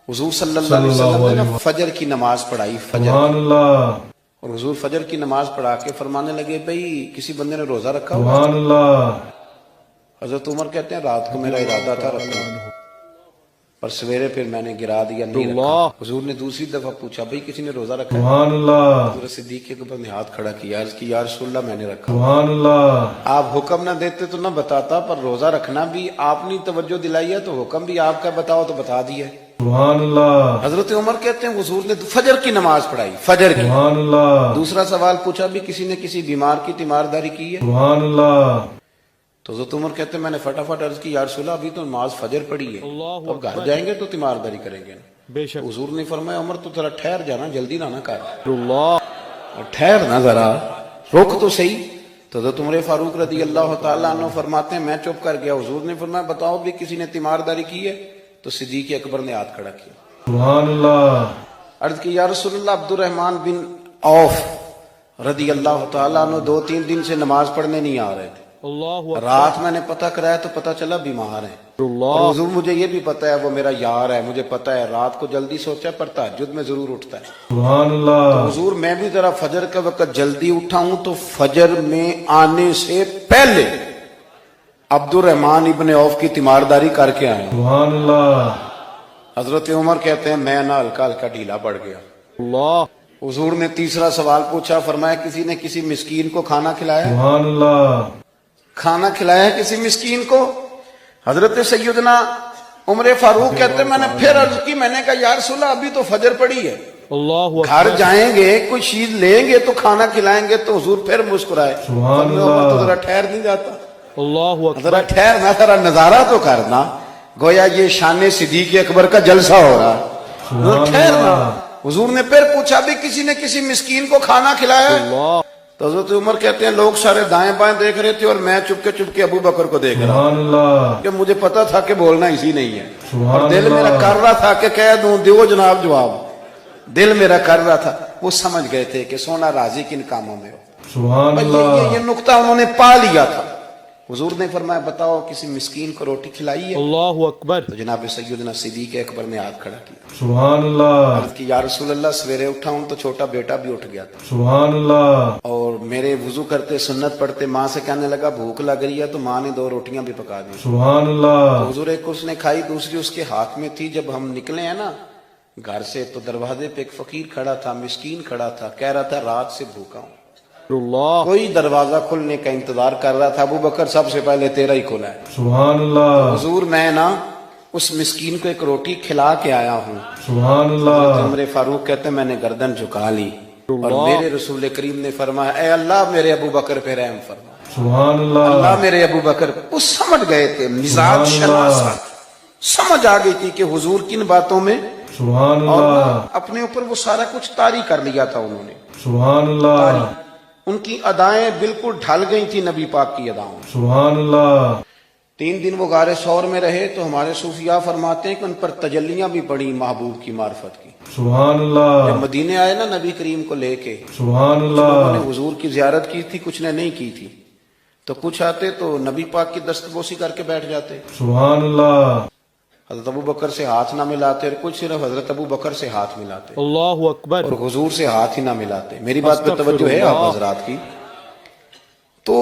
حضور صلی اللہ علیہ وسلم نے نا فجر کی نماز پڑھائی، فجر، اور حضور فجر کی نماز پڑھا کے فرمانے لگے بھئی کسی بندے نے روزہ رکھا ہوا؟ حضرت عمر کہتے ہیں رات کو میرا ارادہ تھا رکھنا، پر سویرے پھر میں نے گرا دیا، نہیں رکھا۔ حضور نے دوسری دفعہ پوچھا بھئی کسی نے روزہ رکھا ہے؟ حضرت صدیق کے اوپر نے ہاتھ کھڑا کیا، عرض کی یا رسول اللہ میں نے رکھا۔ آپ حکم نہ دیتے تو نہ بتاتا، پر روزہ رکھنا بھی آپ نے توجہ دلائی ہے تو حکم بھی آپ کا بتاؤ تو بتا دیا۔ حضرت عمر کہتے ہیں حضور نے فجر کی نماز پڑھائی، فجر کی۔ دوسرا سوال پوچھا بھی کسی نے کسی بیمار کی تیمارداری کی ہے؟ تو حضرت عمر کہتے ہیں میں نے فٹافٹ عرض کی یا رسول اللہ ابھی تو نماز فجر پڑھی ہے، اب گھر جائیں گے تو تیمارداری کریں گے۔ حضور نے فرمایا عمر تو ذرا ٹھہر جانا، جلدی نہ کر، ٹھہر نہ ذرا، روک تو صحیح۔ تو حضرت عمر فاروق رضی اللہ تعالیٰ عنہ فرماتے ہیں میں چپ کر گیا، حضور نے فرمایا بتاؤ بھی کسی نے تیمارداری کی ہے؟ تو صدیق اکبر نے ہاتھ کھڑا کیا، عرض کی یا رسول اللہ عبد الرحمن بن عوف رضی اللہ تعالیٰ عنہ 2-3 دن سے نماز پڑھنے نہیں آ رہے تھے، رات میں نے پتہ کرایا تو پتہ چلا بیمار ہیں، اور حضور مجھے یہ بھی پتا ہے وہ میرا یار ہے، مجھے پتا ہے رات کو جلدی سوچا پر تہجد میں ضرور اٹھتا ہے۔ تو حضور میں بھی ذرا فجر کے وقت جلدی اٹھا ہوں تو فجر میں آنے سے پہلے عبد الرحمن ابن عوف کی تیمارداری کر کے آیا ہوں۔ حضرت عمر کہتے ہیں میں نہ ہلکا ہلکا ڈھیلا پڑ گیا۔ حضور نے تیسرا سوال پوچھا، فرمایا کسی نے کسی مسکین کو کھانا کھلایا؟ کھانا کھلایا ہے کسی مسکین کو؟ حضرت سیدنا عمر فاروق کہتے ہیں میں نے پھر عرض کی، میں نے کہا یا رسول اللہ ابھی تو فجر پڑی ہے، گھر جائیں گے کوئی چیز لیں گے تو کھانا کھلائیں گے۔ تو حضور پھر مسکرائے، عمر تو ذرا ٹھہر نہیں جاتا، ذرا ٹھہرنا، ذرا نظارہ تو کرنا، گویا یہ شان صدیق اکبر کا جلسہ ہو رہا ہے، ٹھہرنا۔ حضور نے پھر پوچھا بھی کسی نے کسی مسکین کو کھانا کھلایا ہے؟ تو حضرت عمر کہتے ہیں لوگ سارے دائیں بائیں دیکھ رہے تھے اور میں چپ کے ابو بکر کو دیکھ رہا، کہ مجھے پتا تھا کہ بولنا اسی نہیں ہے، اور دل میرا کر رہا تھا کہ کہہ دوں دیو جناب جواب، دل میرا کر رہا تھا۔ وہ سمجھ گئے تھے کہ سونا راضی کن کاموں میں ہو، یہ نقطہ انہوں نے پا لیا تھا۔ حضور نے فرمایا بتاؤ کسی مسکین کو روٹی کھلائی ہے؟ اللہ اکبر۔ تو جناب سیدنا صدیق اکبر نے ہاتھ کھڑا کیا، سبحان اللہ، عرض کی یا رسول اللہ سویرے اٹھا ہوں تو چھوٹا بیٹا بھی اٹھ گیا تھا، سبحان اللہ، اور میرے وضو کرتے سنت پڑھتے ماں سے کہنے لگا بھوک لگ رہی ہے، تو ماں نے 2 روٹیاں بھی پکا دی، سبحان اللہ۔ تو حضور ایک اس نے کھائی، دوسری اس کے ہاتھ میں تھی۔ جب ہم نکلے ہیں نا گھر سے تو دروازے پہ ایک فقیر کھڑا تھا، مسکین کھڑا تھا، کہہ رہا تھا رات سے بھوکا ہوں، کوئی دروازہ کھلنے کا انتظار کر رہا تھا، ابو بکر سب سے پہلے تیرا ہی کھلا ہے، سبحان اللہ۔ حضور میں نا اس مسکین کو ایک روٹی کھلا کے آیا ہوں، سبحان اللہ۔ عمر فاروق کہتے ہیں میں نے گردن جھکا لی، اور میرے رسول کریم نے فرمایا اے اللہ میرے ابو بکر پہ رحم فرما، سبحان اللہ، اللہ میرے ابو بکر۔ وہ سمجھ گئے تھے، مزاج شناست سمجھ آ گئی تھی کہ حضور کن باتوں میں، سبحان اللہ، اور اپنے اوپر وہ سارا کچھ طاری کر لیا تھا انہوں نے، سبحان اللہ۔ ان کی ادائیں بالکل ڈھل گئی تھی نبی پاک کی اداؤں، سبحان اللہ۔ 3 دن وہ غار ثور میں رہے تو ہمارے صوفیاء فرماتے ہیں کہ ان پر تجلیاں بھی پڑی محبوب کی معرفت کی، سبحان اللہ۔ جب مدینے آئے نا نبی کریم کو لے کے، سبحان اللہ، انہوں نے حضور کی زیارت کی تھی، کچھ نے نہیں کی تھی، تو کچھ آتے تو نبی پاک کی دستبوسی کر کے بیٹھ جاتے، سبحان اللہ۔ حضرت ابو بکر سے ہاتھ نہ ملاتے، اور کچھ صرف حضرت ابو بکر سے ہاتھ ملاتے، اللہ اکبر، اور حضور سے ہاتھ ہی نہ ملاتے۔ میری بات پہ توجہ ہے آپ حضرات کی؟ تو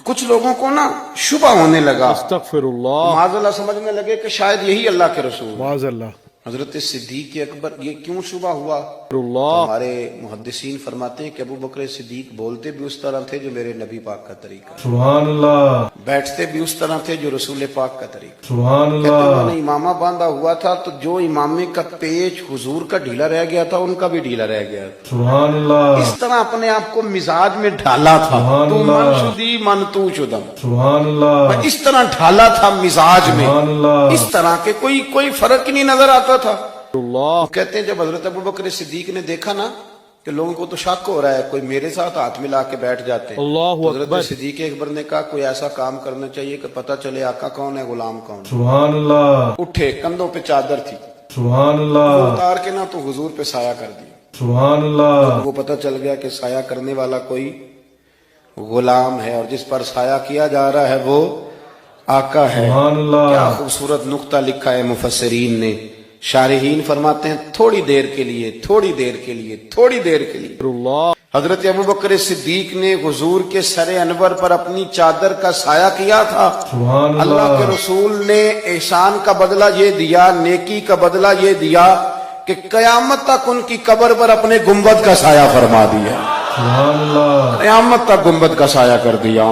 کچھ لوگوں کو نا شبہ ہونے لگا، استغفر اللہ، معاذ اللہ، سمجھنے لگے کہ شاید یہی اللہ کے رسول، معاذ اللہ۔ حضرت صدیق اکبر یہ کیوں شبہ ہوا؟ ہمارے محدثین فرماتے ہیں کہ ابو بکر صدیق بولتے بھی اس طرح تھے جو میرے نبی پاک کا طریقہ، سبحان اللہ، بیٹھتے بھی اس طرح تھے جو رسول پاک کا طریقہ، سبحان اللہ۔ انہوں نے امامہ باندھا ہوا تھا تو جو امامے کا پیچ حضور کا ڈھیلا رہ گیا تھا ان کا بھی ڈھیلا رہ گیا، سبحان اللہ۔ اس طرح اپنے آپ کو مزاج میں ڈھالا تھا، تو من شدی من تو شدم، سبحان اللہ، اس طرح ڈھالا تھا مزاج میں، اس طرح کے کوئی فرق ہی نہیں نظر آتا تھا۔ کہتے ہیں جب حضرت ابو بکر صدیق نے دیکھا نا کہ لوگوں کو تو شک ہو رہا ہے، کوئی میرے ساتھ ہاتھ ملا کے بیٹھ جاتے ہیں، تو حضرت صدیق اکبر نے کہا کوئی ایسا کام کرنا چاہیے کہ پتہ چلے آقا کون ہے غلام کون، سبحان اللہ۔ اٹھے، کندھوں پہ چادر تھی، سبحان اللہ، اتار کے نا تو حضور پہ سایہ کر دیا، سبحان اللہ۔ وہ پتہ چل گیا کہ سایہ کرنے والا کوئی غلام ہے، اور جس پر سایہ کیا جا رہا ہے وہ آقا ہے، سبحان اللہ۔ کیا خوبصورت نقطہ لکھا ہے مفسرین نے شارحین فرماتے ہیں تھوڑی دیر کے لیے، تھوڑی دیر کے لیے، تھوڑی دیر کے لیے حضرت ابوبکر صدیق نے حضور کے سر انور پر اپنی چادر کا سایہ کیا تھا۔ اللہ کے رسول نے احسان کا بدلہ یہ دیا، نیکی کا بدلہ یہ دیا کہ قیامت تک ان کی قبر پر اپنے گنبد کا سایہ فرما دیا، قیامت تک گنبد کا سایہ کر دیا۔